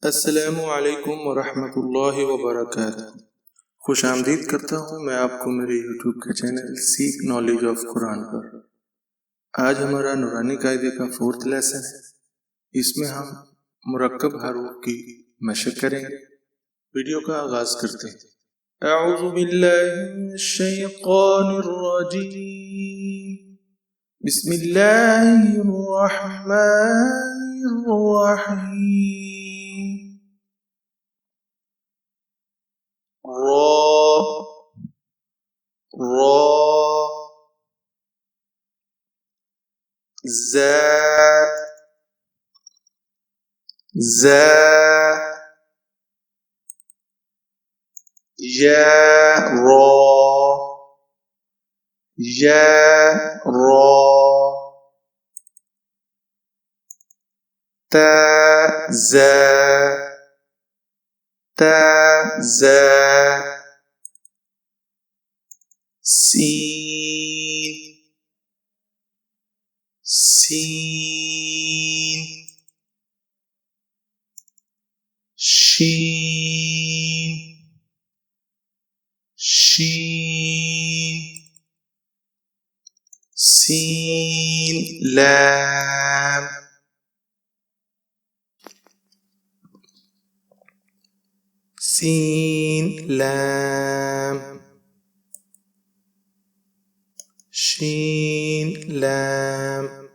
अस्सलामुअलैकुम वरहमतुल्लाहि वबरकातुहू। खुश आमदीद करता हूँ मैं आपको मेरे यूट्यूब के चैनल सीख नॉलेज ऑफ कुरान पर। आज हमारा नूरानी कायदे का 4th लेसन है। इसमें हम मुरक्कब हरूफ की मशक करेंगे। वीडियो का आगाज करते हैं। अऊज़ु बिल्लाहि मिनश शैतानिर रजीम। बिस्मिल्लाहिर रहमानिर रहीम। را زا يا را تا زا سين شين سين لام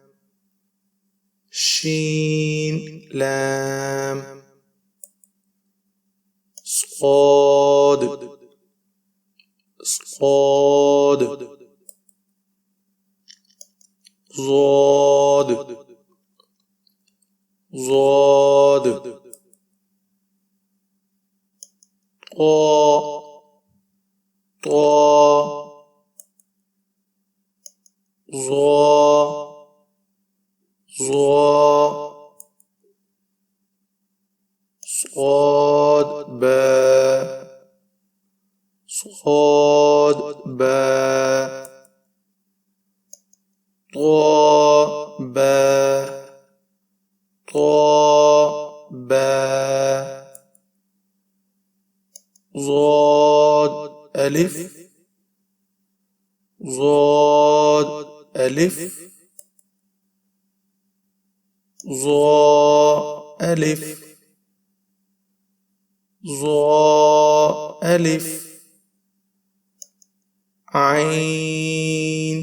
شين لام صاد ضاد طا ظا صاد با طا با ضاد ألف ظا ألف عين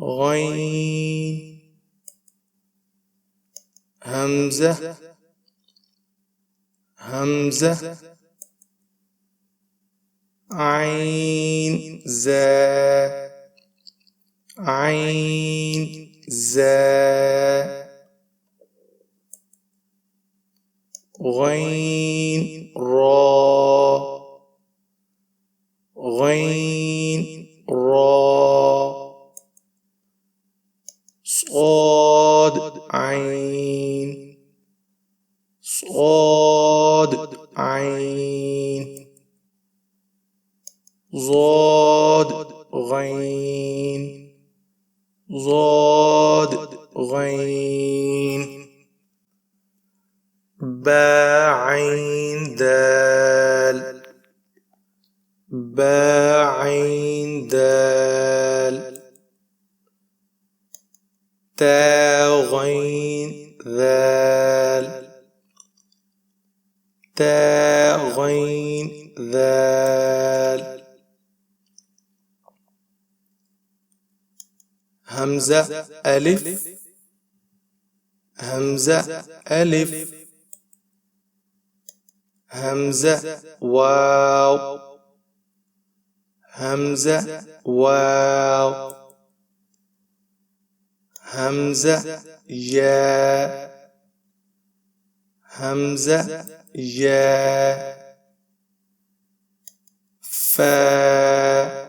غين همزة عين زا غين را صاد عين ضاد غين با عين دال تا غين ذال همزة ألف همزة واو همزة يا فا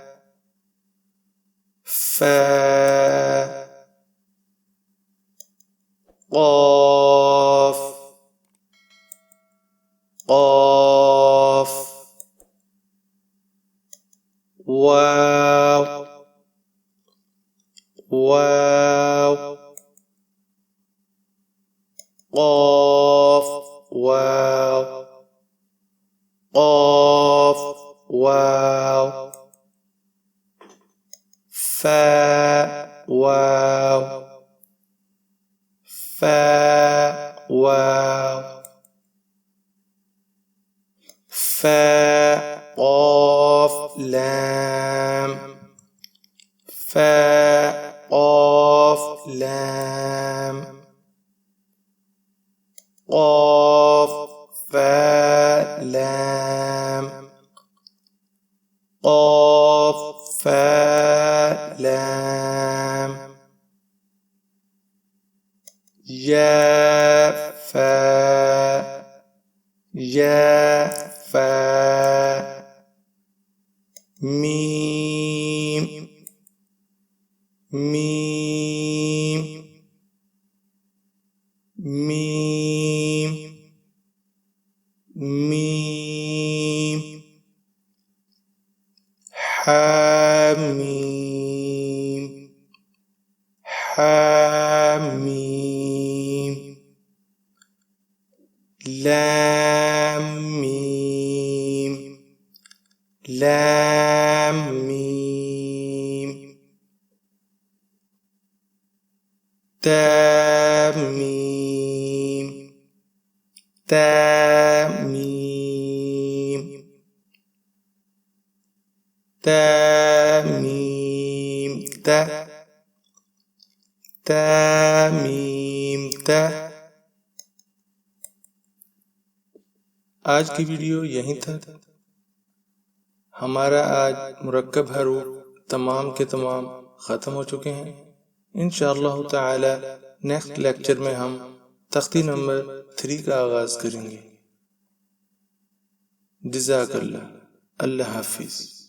قاف واو واو قاف واو قاف واو فاء واو فاء واو فاء قاف لام فاء قاف لام قاف فاء لام قاف فاء لام يا فاء يا فاء ميم ميم ميم ميم حاميم حاميم لام ميم لام ميم تا ميم تا ميم تا ميم تا تا ميم تا। आज की वीडियो यहीं तक। हमारा आज मुरक्कब हरूफ तमाम के तमाम ख़त्म हो चुके हैं। इंशाअल्लाह ताला नेक्स्ट लेक्चर में हम तख्ती नंबर 3 का आगाज़ करेंगे। जज़ाकल्लाह। अल्लाह हाफिज़।